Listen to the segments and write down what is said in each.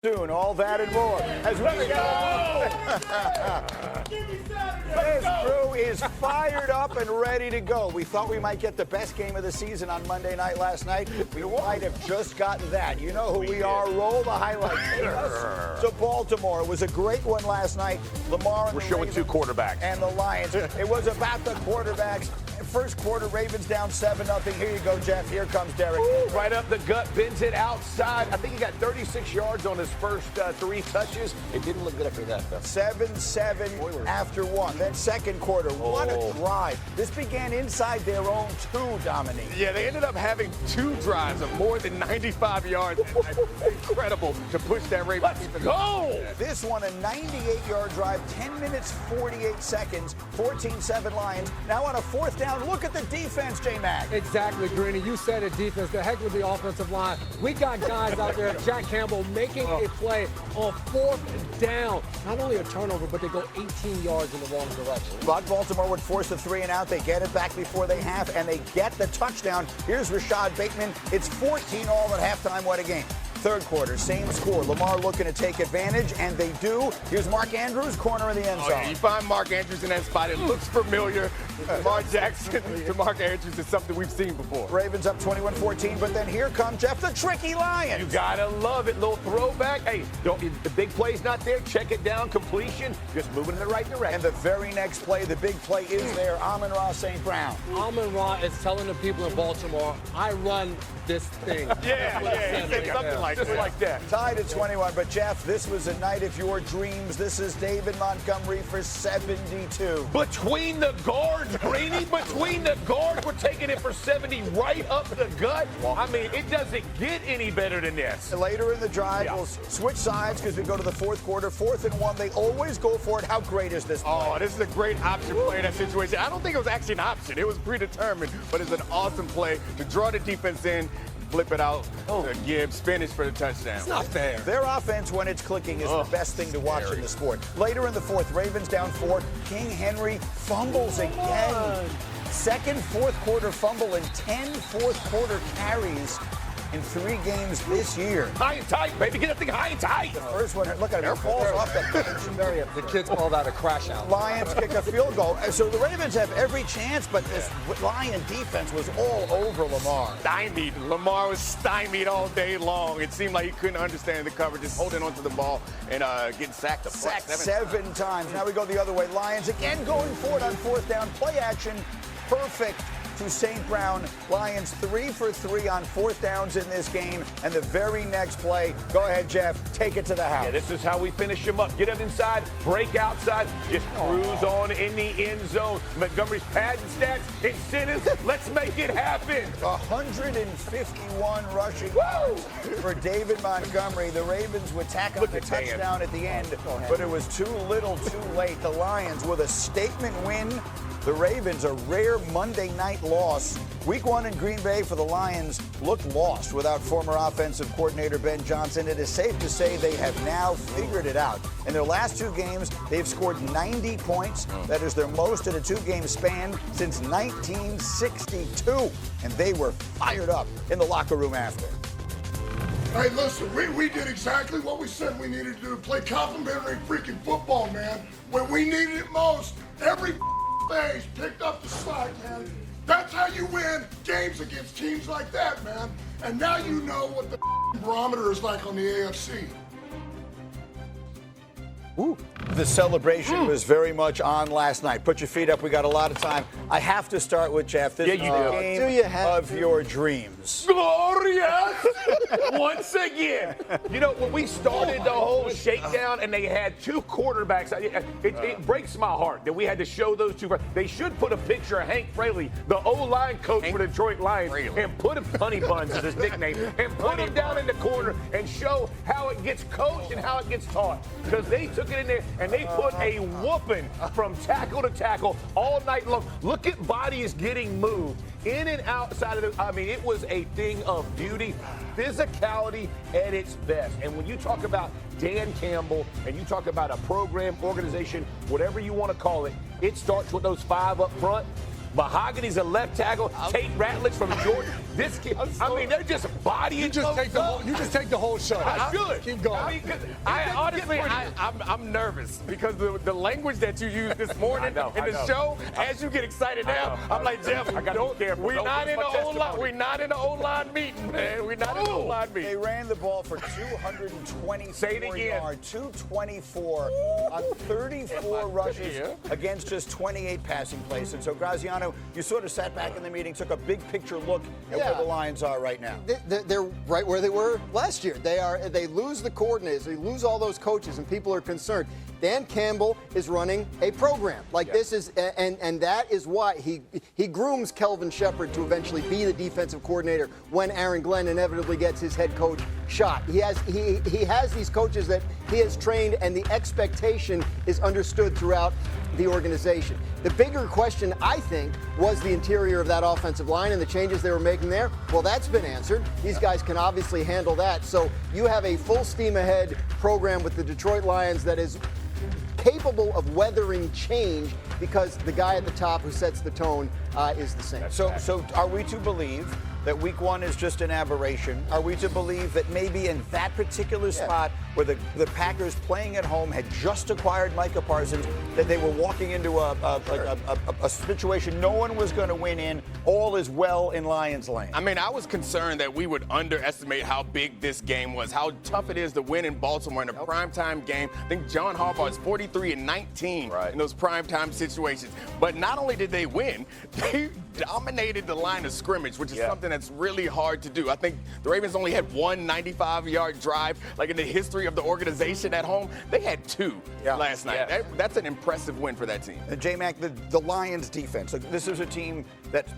Soon, all that and more as we go. This crew is fired up and ready to go. We thought we might get the best game of the season on Monday night last night. We might have just gotten that. You know who we are. Roll the highlights. Take us to Baltimore. It was a great one last night. Lamar and we're showing two quarterbacks. And the Lions. It was about the quarterbacks. First quarter, Ravens down 7-0. Here you go, Jeff. Here comes Derek. Ooh, right up the gut, bends it outside. I think he got 36 yards on his first 3 touches. It didn't look good after that, though. 7-7 after one. Then second quarter, what a drive. This began inside their own 2, Dominique. Yeah, they ended up having 2 drives of more than 95 yards. Incredible to push that Ravens. Let's go! This one, a 98-yard drive, 10 minutes, 48 seconds, 14-7 Lions. Now on a 4th down, look at the defense, J-Mac. Exactly, Greeny. You said it, defense. The heck with the offensive line. We got guys out there, Jack Campbell, making a play on 4th down. Not only a turnover, but they go 18 yards in the wrong direction. But Baltimore would force a 3 and out. They get it back before they half, and they get the touchdown. Here's Rashad Bateman. It's 14 all at halftime. What a game. Third quarter, same score. Lamar looking to take advantage, and they do. Here's Mark Andrews, corner of the end zone. Yeah, you find Mark Andrews in that spot. It looks familiar. Lamar Jackson to Mark Andrews is something we've seen before. Ravens up 21-14, but then here come, Jeff, the tricky Lions. You gotta love it. Little throwback. Hey, the big play's not there. Check it down. Completion. Just moving in the right direction. And the very next play, the big play is there. Amon-Ra St. Brown. Amon-Ra is telling the people in Baltimore, I run this thing. Yeah, he said something like that. Tied at 21, but Jeff, this was a night of your dreams. This is David Montgomery for 72. Between the guards, Greeny, between the guards, we're taking it for 70 right up the gut. I mean, it doesn't get any better than this. Later in the drive, we'll switch sides because we go to the 4th quarter. 4th and 1, they always go for it. How great is this play? Oh, this is a great option play in that situation. I don't think it was actually an option. It was predetermined, but it's an awesome play to draw the defense in, flip it out to Gibbs, finish for the touchdown. It's not fair. Their offense, when it's clicking, is the best thing to watch in the sport. Later in the 4th, Ravens down 4. King Henry fumbles again. Second 4th quarter fumble and 10 4th quarter carries in 3 games this year. High and tight, baby. Get that thing high and tight. The first one, look at it, falls off that bench. The kids call that a crash out. Lions kick a field goal. So the Ravens have every chance, but this Lion defense was all over Lamar. Stymied. Lamar was stymied all day long. It seemed like he couldn't understand the coverage, just holding onto the ball and getting sacked. Sacked 7 times. Now we go the other way. Lions again going for it on 4th down. Play action. Perfect to St. Brown. Lions 3 for 3 on 4th downs in this game. And the very next play, go ahead, Jeff, take it to the house. Yeah, this is how we finish them up. Get them inside, break outside, just cruise on in the end zone. Montgomery's padding stats, incentives, let's make it happen. 151 rushing yards for David Montgomery. The Ravens would tack on the touchdown at the end, but it was too little too late. The Lions with a statement win. The Ravens, a rare Monday night loss. Week 1 in Green Bay for the Lions looked lost without former offensive coordinator Ben Johnson. It is safe to say they have now figured it out. In their last 2 games, they've scored 90 points. That is their most in a 2-game span since 1962. And they were fired up in the locker room after. Hey, listen, we did exactly what we said we needed to do. Play complimentary freaking football, man. When we needed it most, every phase picked up the slack, man. That's how you win games against teams like that, man. And now you know what the barometer is like on the AFC. Ooh. The celebration was very much on last night. Put your feet up. We got a lot of time. I have to start with Jeff. This is the game of your dreams. Glorious! Once again. You know, when we started the whole shakedown and they had 2 quarterbacks, it breaks my heart that we had to show those 2. They should put a picture of Hank Fraley, the O-line coach for the Detroit Lions, and put him, Honey Buns is his nickname, and put him down in the corner and show how it gets coached and how it gets taught. Because they took it in there and they put a whooping from tackle to tackle all night long. Look at bodies getting moved in and outside of the, I mean, it was a thing of beauty, physicality at its best. And when you talk about Dan Campbell and you talk about a program, organization, whatever you want to call it, it starts with those 5 up front. Mahogany's a left tackle. Tate Ratledge from Georgia. This kid, I mean, they're just bodying. You just take the whole show. I should. Keep going. I mean, Honestly, I'm nervous because the language that you used this morning in the show, as you get excited now, I'm like, Jeff, we're not in the O-line meeting, man. We're not in the O-line meeting. They ran the ball for 224 yards, 224 on 34 rushes against just 28 passing plays. And so, Graziano, you sort of sat back in the meeting, took a big picture look at where the Lions are right now. They're right where they were last year. They lose the coordinators, they lose all those coaches, and people are concerned. Dan Campbell is running a program this is, and that is why he grooms Kelvin Shepherd to eventually be the defensive coordinator when Aaron Glenn inevitably gets his head coach shot. He has these coaches that he has trained, and the expectation is understood throughout the organization. The bigger question, I think, was the interior of that offensive line and the changes they were making there. Well, that's been answered. These guys can obviously handle that. So you have a full steam ahead program with the Detroit Lions that is capable of weathering change because the guy at the top who sets the tone is the same. So are we to believe that week one is just an aberration? Are we to believe that maybe in that particular spot where the Packers playing at home had just acquired Micah Parsons, that they were walking into a situation no one was going to win in, all is well in Lions Lane? I mean, I was concerned that we would underestimate how big this game was, how tough it is to win in Baltimore in a primetime game. I think John Harbaugh is 43-19 in those primetime situations. But not only did they win, they dominated the line of scrimmage, which is something that's really hard to do. I think the Ravens only had one 95-yard drive, like in the history of the organization at home. They had two last night. That's an impressive win for that team. J-Mac, the Lions defense, this is a team that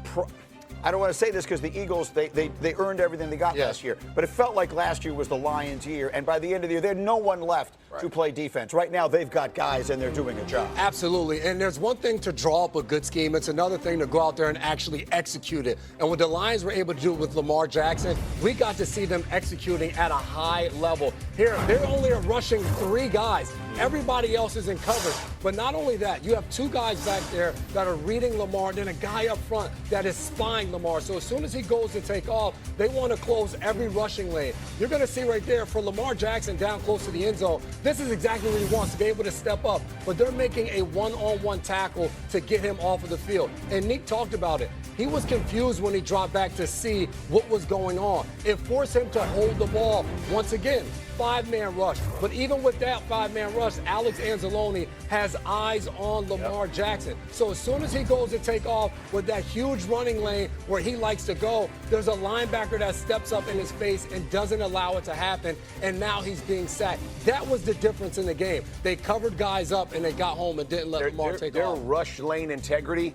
I don't want to say this because the Eagles, they earned everything they got last year, but it felt like last year was the Lions' year, and by the end of the year, there had no one left to play defense. Right now, they've got guys, and they're doing a job. Absolutely, and there's one thing to draw up a good scheme. It's another thing to go out there and actually execute it. And what the Lions were able to do with Lamar Jackson, we got to see them executing at a high level. Here, they're only rushing 3 guys. Everybody else is in coverage. But not only that, you have 2 guys back there that are reading Lamar, and then a guy up front that is spying Lamar. So as soon as he goes to take off, they want to close every rushing lane. You're going to see right there for Lamar Jackson down close to the end zone, this is exactly what he wants, to be able to step up. But they're making a one-on-one tackle to get him off of the field. And Nick talked about it. He was confused when he dropped back to see what was going on. It forced him to hold the ball once again. 5-man rush. But even with that 5-man rush, Alex Anzalone has eyes on Lamar Jackson. So as soon as he goes to take off with that huge running lane where he likes to go, there's a linebacker that steps up in his face and doesn't allow it to happen, and now he's being sacked. That was the difference in the game. They covered guys up and they got home and didn't let Lamar take off. Their rush lane integrity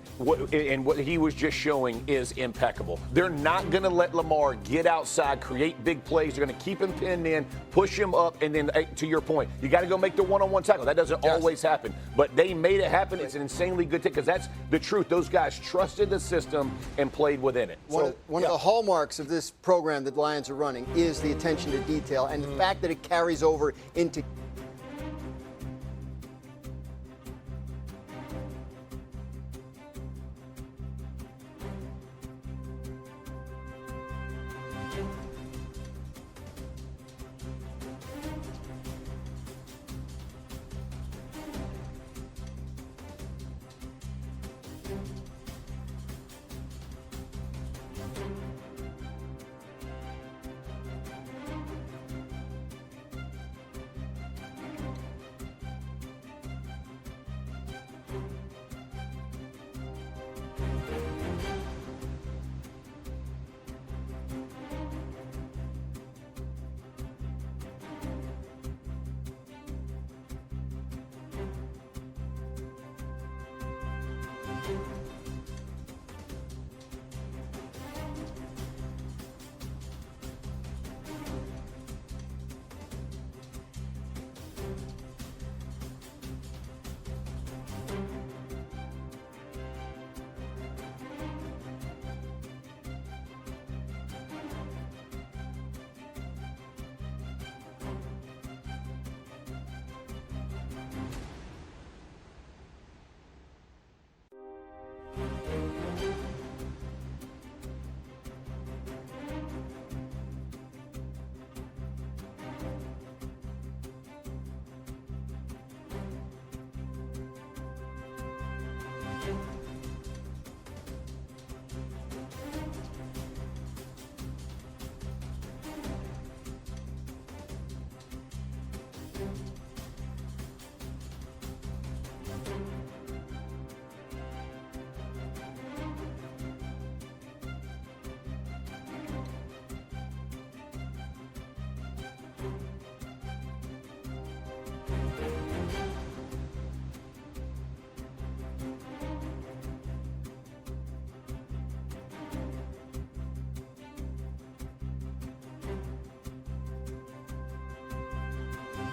and what he was just showing is impeccable. They're not going to let Lamar get outside, create big plays. They're going to keep him pinned in, push him up, and then to your point, you got to go make the one-on-one tackle. That doesn't always happen, but they made it happen. It's an insanely good thing because that's the truth. Those guys trusted the system and played within it. One of the hallmarks of this program that Lions are running is the attention to detail and the fact that it carries over into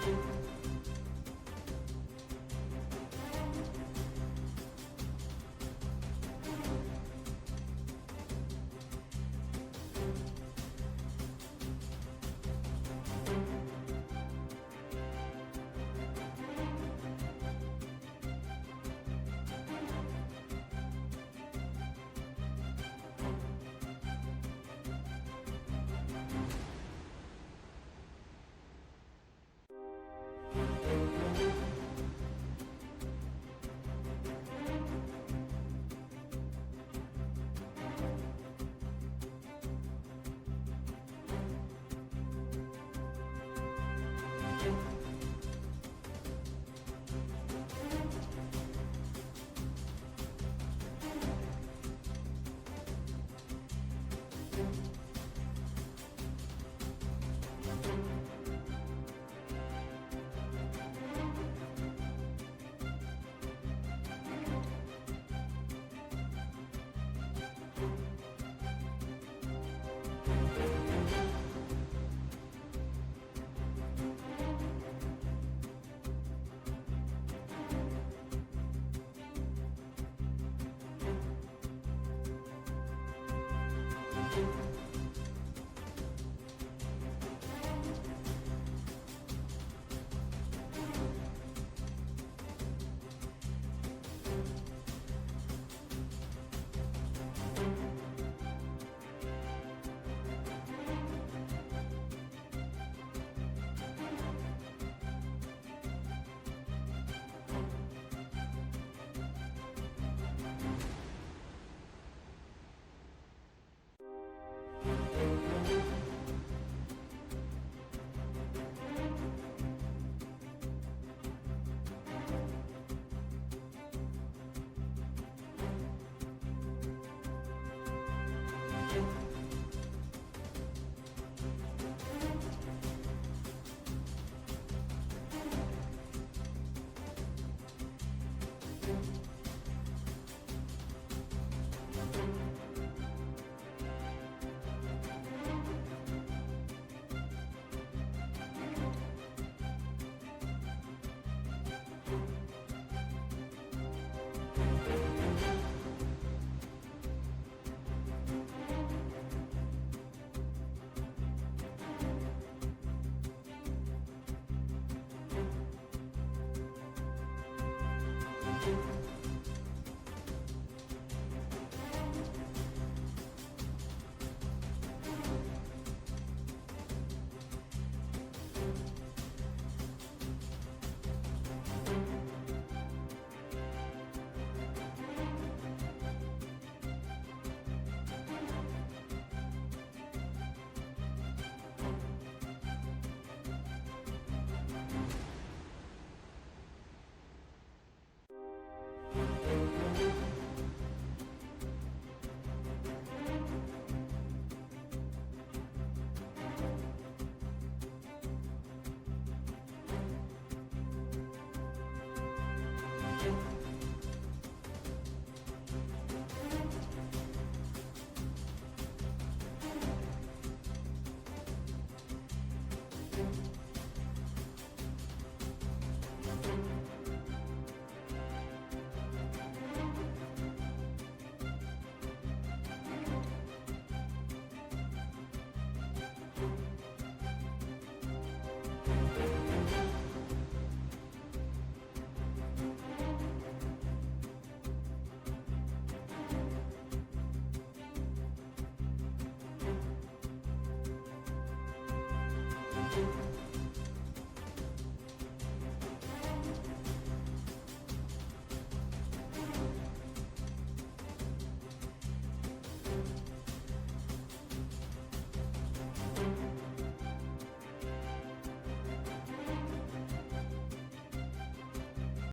you.